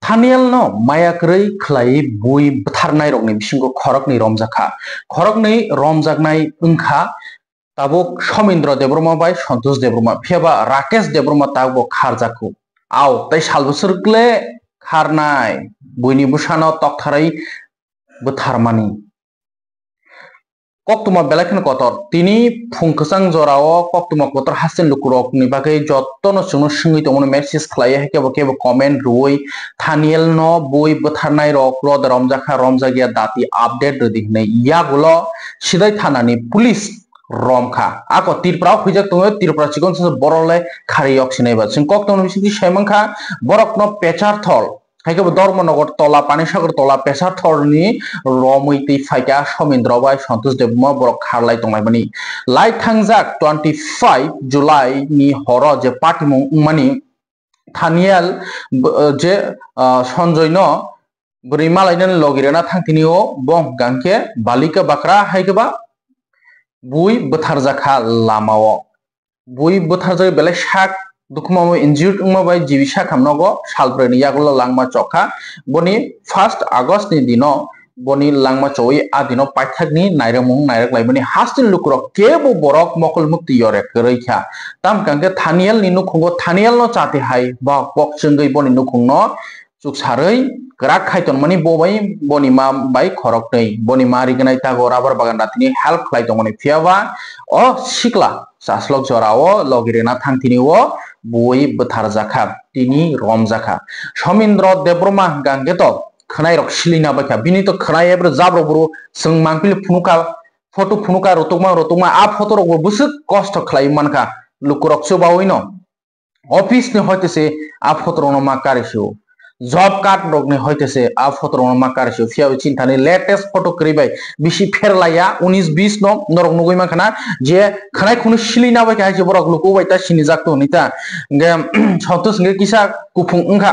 थानियल न मायाक्रै खलाई बुई बुथारनाय रंनि बिसिंखौ खरकनि रमजाखा खरकनि रमजागनाय ओंखा ताबो समीन्द्र देब्रमा बाय सन्तोष देब्रमा फेबा राकेश देब्रमा ताबो खारजाखौ आव ताई सालबोसोरग्ले खारनाय बुइनि बुसानाव तकथारै बुथारमानि कक्तुमा बेलाखन कतर तिनी फुंकसां जराव कक्तुमा कतर हासिन लुकुरक नि बागै जत्तनो सुनो सुंगै तमनो मेसेज खलाय हेकेबो केबो कमेन्ट रुई थानियल न बुई बुथारनाय रक र रमजाखा रमजागिया दाति आपडेट रदि नै यागुलो सिदाय थानानि पुलिस रमखा आको तिरप्राव फैजाक तङो तिरप्रा चिकन से बरले खारि अक्सिनायबा सिं कक्तनो बिसिंनि सेमंखा बरक न पेचार थल हाइकेबो धर्मनगर तला पानीसागर तला पेचार थलनि रमैति फाइका समीन्द्र बाय सन्तोष देब्रमा बरक खारलाय तंनायबनि लाइ थांजाक 25 जुलाइ नि हर जे पार्टी मानि थानियाल जे सन्जय न बोरै मालायनो लगिरेना थांथिनिओ बं गांके बालिका बाक्रा हाइकेबा बुई बुथार जाखा लामाओ बुई बुथार जाय बेले शाक दुखुमामो इन्जिउर्ड बाय जीविसा खामनगो सालब्रेनि यागुलो लांमा चखा बनि 1 आगस्ट नि दिनो बनि लांमा चौई आ दिनो पाइथाकनि नायरमुं नायरक लाइबनि हास्टिल लुकुरक केबो बरक मकल मुक्ति यरे करैखा ताम कांके थानियल नि नुखुंगो थानियल न चाते हाय बा बक चंगै बनि नुखुंनो चुकसारै ग्राक खायतन मानि बबाई बनि मा बाय खरक नै बनि मारि गनाय तागो राबर बागान दातिनि हेल्प खालाय दंमनि फियावा अ सिकला सासलक जराओ लगिरेना थांथिनिओ बुई बुथार जाखा तिनी रम जाखा समीन्द्र देब्रमा गांगेत खनाय रक सिलिना बाखा बिनि तो खनाय एब्र जाब्र ब्रो जों मांपिल फुनुका फोटो फुनुका रतमा आ फोटो रक बुसुक कष्ट खलाय मानका लुकुरक सुबावैनो ऑफिस ने होतेसे आ फोटो रमा कारिसु जॉब कार्ड रगने होतेसे आ फोटो रमा कारिसु फिया चिंतानि लेटेस्ट फोटो करिबाय बिसि फेरलाया 19 20 नो नरक नुगै माखना जे खनाय खुनु सिलिना बाय हाय बरक लुकु बायता सिनि जाकतो निता गे सन्तोष गे किसा कुफुं ओंखा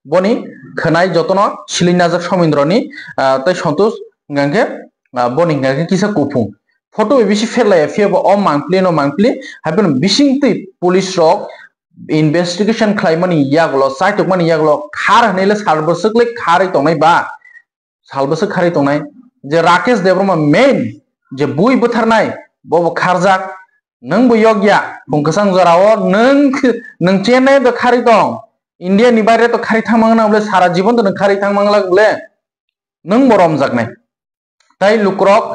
बनि खनाय जतन सिलिना जा समीन्द्रनि तै सन्तोष गांगे बनि गांगे किसा कुफुं फोटो बिसि फेरलाया फियाबो अ मांप्ले नो मांप्ले हाबन बिसिंति पुलिस रक इन्वेस्टिगेशन खालामनि यागलो साइटक मानि यागलो खार हनेले सालबसकले खारै तंनाय बा सालबसक खारै तंनाय जे राकेश देब्रमा मेन जे बुई बुथारनाय बबो खारजाक नों बयगिया फुंकसां जराओ नों चेन्नाइ द खारै दं इंडिया नि बारे तो खारै थांमांगना बले सारा जीवन तो खारै थांमांगला बले नों बरम जाकनाय ताई लुक्रक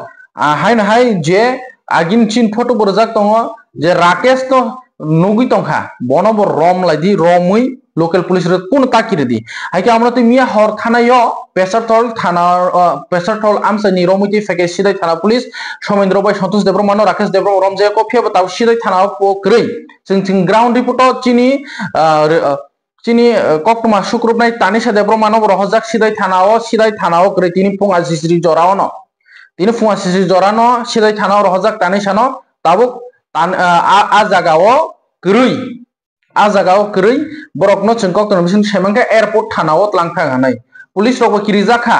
हाय हाय जे आगिन चिन फोटो बरजाक दङ जे राकेश तो नुगै तंखा बनब रम लाइदि रमै लोकल पुलिस रे कोन ताकिरे दि हाइके हमरा तो मिया हर थानायो पेसारथल थाना पेसारथल आमसानि रमैति फेके सिदाय थाना पुलिस समीन्द्र बाय सन्तोष देब्रमा नो राकेश देब्रमा रमजाय को फेबो ताव सिदाय थाना पोक्रै जों ग्राउन्ड रिपोर्ट चिनी कक्तमा सुक्रुबनाय तानिसा देब्रमा नो रहजाक सिदाय थानाओ क्रै तिनि फुंगा सिसरि जराओ न तिनि फुंगा सिसरि जरा न सिदाय थानाओ रहजाक तानिसा न ताबो आ जागाओ क्रै आ जागाओ क्रै बरक न चंकक तन बिसिन सेमंका एयरपोर्ट थानाओ तलांखा गानाय पुलिस रक किरि जाखा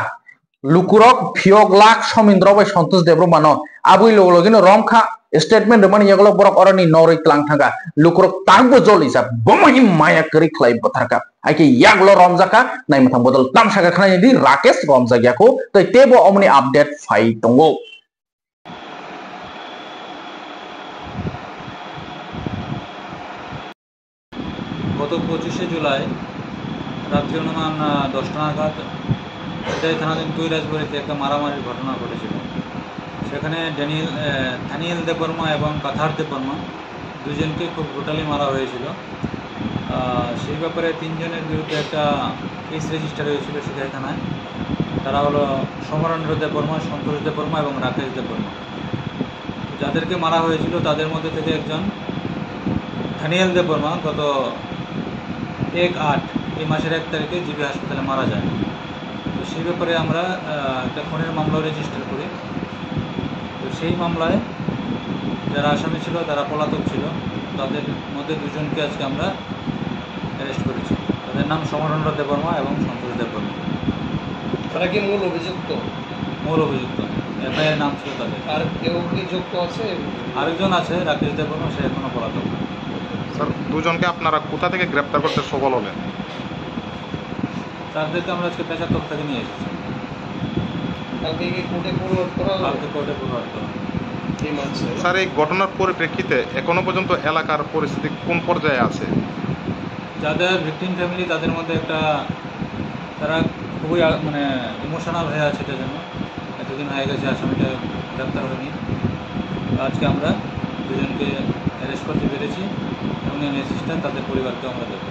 लुकुरक फियोग लाख समीन्द्र बाय सन्तोष देब्रमा न आबुई लगलगिन रमखा स्टेटमेंट माने यगलो बरक अरनि नरै तलांखागा लुकुरक तांबो जलिसा बमहि माया करि खलाय बथारका आइके यागलो रमजाका नायमथां बदल तामसागा खनायदि राकेश रमजागियाको तेबो अमनि अपडेट फाइ दंगो গত 25শে জুলাই রাত্রি অনুমান 10টা নাগাদ এটাই থানাধীন কৈলাসবাড়িতে একটা মারামারির ঘটনা ঘটেছিল। সেখানে থানিয়েল দেববর্মা এবং কাথার দেববর্মা দুজনকে খুব ব্রুটালি মারা হয়েছিল। সেই ব্যাপারে তিনজনের বিরুদ্ধে একটা কেস রেজিস্টার হয়েছিল সিধাই থানায়। তারা হলো সমরেন্দ্র দেববর্মা, সন্তোষ দেববর্মা এবং রাকেশ দেববর্মা। যাদেরকে মারা হয়েছিল তাদের মধ্যে থেকে একজন থানিয়েল দেববর্মা গত 1/8 এই মাসের 1 তারিখে জিবি হাসপাতালে মারা যায়। তো সেই ব্যাপারে আমরা একটা খুনের মামলা রেজিস্টার করি। তো সেই মামলায় যারা আসামি ছিল তারা পলাতক ছিল, তাদের মধ্যে দুজনকে আজকে আমরা অ্যারেস্ট করেছি। তাদের নাম সমরেন্দ্র দেববর্মা এবং সন্তোষ দেববর্মা। তারা কি মূল অভিযুক্ত? মূল অভিযুক্ত, এফআইআর নাম ছিল তাদের। আর কেউ কি যুক্ত আছে? আরেকজন আছে রাকেশ দেববর্মা, সে এখনো পলাতক। স্যার, দুজনকে আপনারা কোথা থেকে গ্রেপ্তার করতে সফল হলেন? তাদেরকে আমরা আজকে 75 থেকে নিয়ে এসেছি, কালকে কি কোর্টে ফরওয়ার্ড করা হবে কালকে কোর্টে ফরওয়ার্ড করা হবে। এই মানছে স্যার, এই ঘটনার পরিপ্রেক্ষিতে এখনো পর্যন্ত এলাকার পরিস্থিতি কোন পর্যায়ে আছে? যাদের ভিকটিম ফ্যামিলি তাদের মধ্যে একটা তারা খুবই মানে ইমোশনাল হয়ে আছে, এটা জন্য এতদিন হয়ে গেছে আসামিটা গ্রেপ্তার হয়নি। তো আজকে আমরা দুজনকে অ্যারেস্ট করতে পেরেছি এবং অ্যাসিস্ট্যান্ট তাদের পরিবারকেও আমরা দেবো।